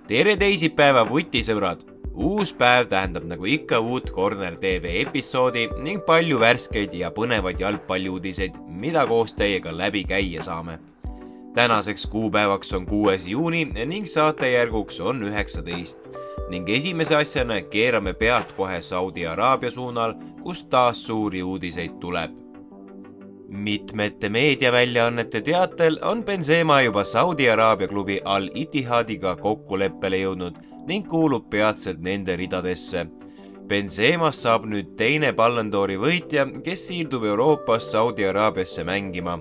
Tere teisipäeva, vutisõbrad! Uus päev tähendab nagu ikka uut Corner TV episoodi ning palju värskeid ja põnevaid jalgpalliuudiseid, mida koos teiega läbi käia saame. Tänaseks kuupäevaks on 6. juuni ning saatejärguks on 19. Ning esimese asjana keerame pealt kohe Saudi Araabia suunal, kus taas suuri uudiseid tuleb. Mitmete meediaväljaannete teatel on Benzema juba Saudi Araabia klubi Al-Ittihadiga kokkuleppele jõudnud ning kuulub peatselt nende ridadesse. Benzemast saab nüüd teine Ballon d'Ori võitja, kes siirdub Euroopast Saudi Araabiasse mängima.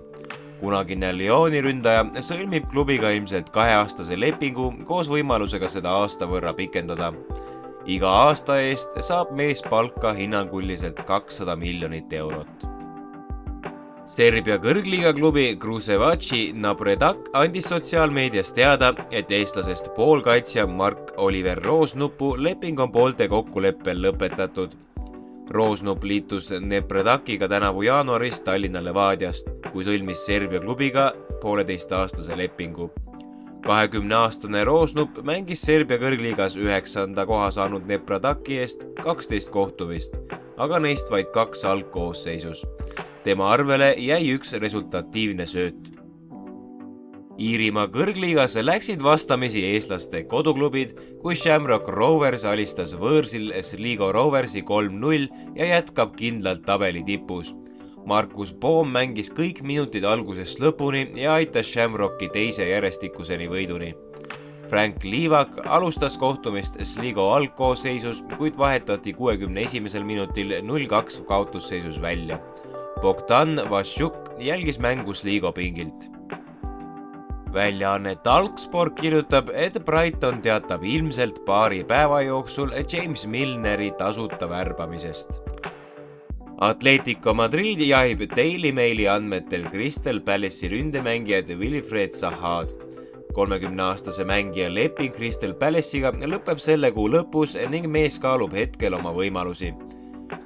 Kunagine Lyoni ründaja sõlmib klubiga ilmselt 2-aastase lepingu koos võimalusega seda aasta võrra pikendada. Iga aasta eest saab mees palka hinnanguliselt 200 miljonit eurot. Serbia kõrgliiga klubi Kruševac Napredak andis sotsiaalmeedias teada, et eestlasest poolkaitsja Mark-Oliver Roosnupu leping on poolte kokkuleppel lõpetatud. Roosnup liitus Napredakiga tänavu jaanuaris Tallinna Levadiast, kui sõlmis Serbia klubiga 1,5-aastase lepingu. 20-aastane Roosnup mängis Serbia kõrgliigas 9. koha saanud Napredaki eest 12 kohtumist, aga neist vaid 2 algkoosseisus. Tema arvele jäi 1 resultatiivne sööt. Iirimaa kõrgliigas läksid vastamisi eestlaste koduklubid, kui Shamrock Rovers alistas võõrsil Sligo Roversi 3-0 ja jätkab kindlalt tabeli tipus. Markus Poom mängis kõik minutid algusest lõpuni ja aitas Shamrocki teise järjestikuseni võiduni. Frank Liivak alustas kohtumist Sligo algkoosseisus, kuid vahetati 61. minutil 0-2 kaotusseisus välja. Bogdan Vašjuk jälgis mängu Sligo pingilt. Väljaanne Talksport kirjutab, et Brighton teatab ilmselt paari päeva jooksul James Milneri tasuta värbamisest. Atletico Madrid jahib Daily Maili andmetel Crystal Palace'i ründemängijad Wilfried Zahad. 30-aastase mängija leping Crystal Palace'iga lõpeb selle kuu lõpus ning mees kaalub hetkel oma võimalusi.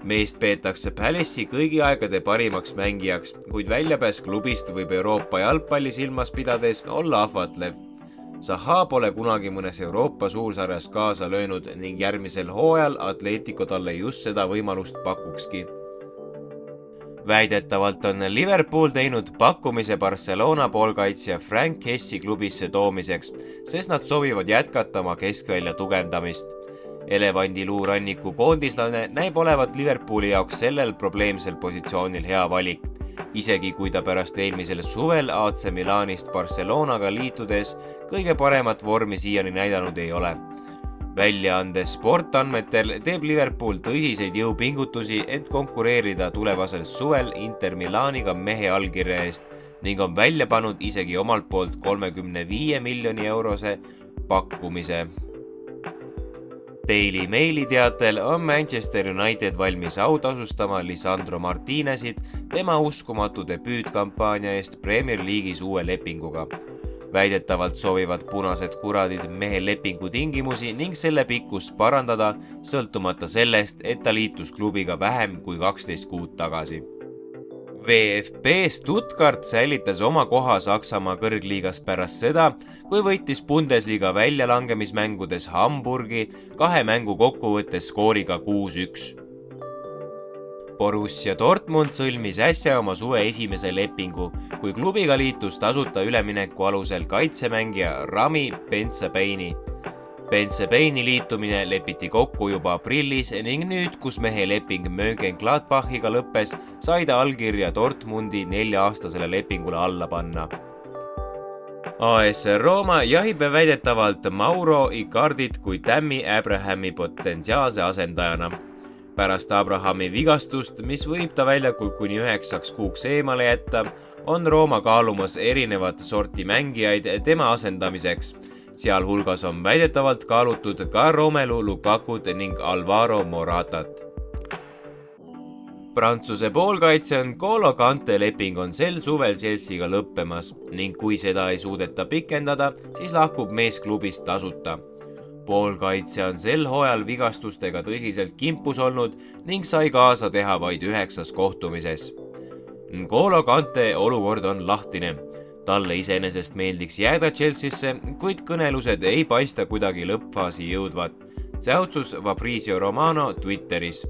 Meest peetakse Palace'i kõigi aegade parimaks mängijaks, kuid väljapääs klubist võib Euroopa jalgpalli silmas pidades olla ahvatlev. Zaha pole kunagi mõnes Euroopa suursarjas kaasa löönud ning järgmisel hooajal Atletico talle just seda võimalust pakukski. Väidetavalt on Liverpool teinud pakkumise Barcelona poolkaitsja Frank Kessi klubisse toomiseks, sest nad soovivad jätkata oma keskvälja tugevdamist. Elevandiluuranniku koondislane näib olevat Liverpooli jaoks sellel probleemsel positsioonil hea valik, isegi kui ta pärast eelmisel suvel AC Milanist Barcelonaga liitudes kõige paremat vormi siiani näidanud ei ole. Väljaande sportandmetel teeb Liverpool tõsiseid jõupingutusi, et konkureerida tulevasel suvel Inter Milaniga mehe allkirja eest ning on välja pannud isegi omalt poolt 35 miljoni eurose pakkumise. Daily Maili teatel on Manchester United valmis autasustama Lisandro Martinezit tema uskumatu debüütkampaania eest Premier League'is uue lepinguga. Väidetavalt soovivad punased kuradid mehe lepingu tingimusi ning selle pikkust parandada, sõltumata sellest, et ta liitus klubiga vähem kui 12 kuud tagasi. VfB Stuttgart säilitas oma koha Saksamaa kõrgliigas pärast seda, kui võitis Bundesliga väljalangemismängudes Hamburgi 2 mängu kokkuvõttes skooriga 6-1. Borussia Dortmund sõlmis äsja oma suve esimese lepingu, kui klubiga liitus tasuta ülemineku alusel kaitsemängija Rami Bensebaini. Bensebaini liitumine lepiti kokku juba aprillis ning nüüd, kus mehe leping Mönchengladbachiga lõppes, sai ta allkirja Dortmundi 4-aastasele lepingule alla panna. AS Roma jahib väidetavalt Mauro Icardit kui Tammy Abrahami potentsiaalse asendajana. Pärast Abrahami vigastust, mis võib ta väljakul kuni 9 kuuks eemale jätta, on Roma kaalumas erinevat sorti mängijaid tema asendamiseks. Sealhulgas on väidetavalt kaalutud ka Romelu Lukakut ning Alvaro Moratat. Prantsuse poolkaitse N'Golo Kante leping on sel suvel Chelsea'ga lõppemas ning kui seda ei suudeta pikendada, siis lahkub mees klubist tasuta. Poolkaitse on sel hooajal vigastustega tõsiselt kimpus olnud ning sai kaasa teha vaid 9 kohtumises. N'Golo Kante olukord on lahtine. Talle iseenesest meeldiks jääda Chelseasse, kuid kõnelused ei paista kuidagi lõppfaasi jõudvat. See otsus Fabrizio Romano Twitteris.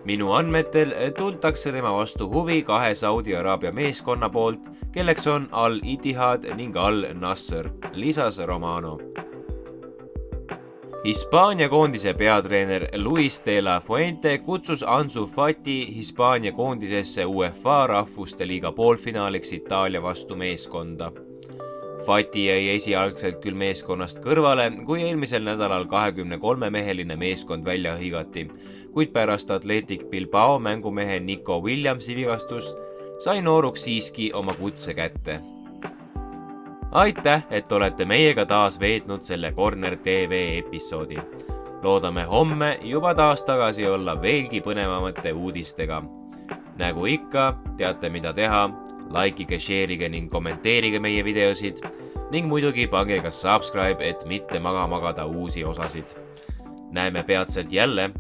Minu andmetel tuntakse tema vastu huvi 2 Saudi Araabia meeskonna poolt, kelleks on Al-Ittihad ning Al-Nasr, lisas Romano. Hispaania koondise peatreener Luis de la Fuente kutsus Ansu Fati Hispaania koondisesse UEFA rahvuste liiga poolfinaaliks Itaalia vastu meeskonda. Fati jäi esialgselt küll meeskonnast kõrvale, kui eelmisel nädalal 23-meheline meeskond välja hõigati, kuid pärast Athletic Bilbao mängumehe Nico Williamsi vigastust sai nooruks siiski oma kutse kätte. Aitäh, et olete meiega taas veetnud selle Corner TV episoodi. Loodame homme juba taas tagasi olla veelgi põnevamate uudistega. Nagu ikka, teate mida teha, likeige, share'ige ning kommenteerige meie videosid ning muidugi pange ka subscribe, et mitte magada uusi osasid. Näeme peatselt jälle!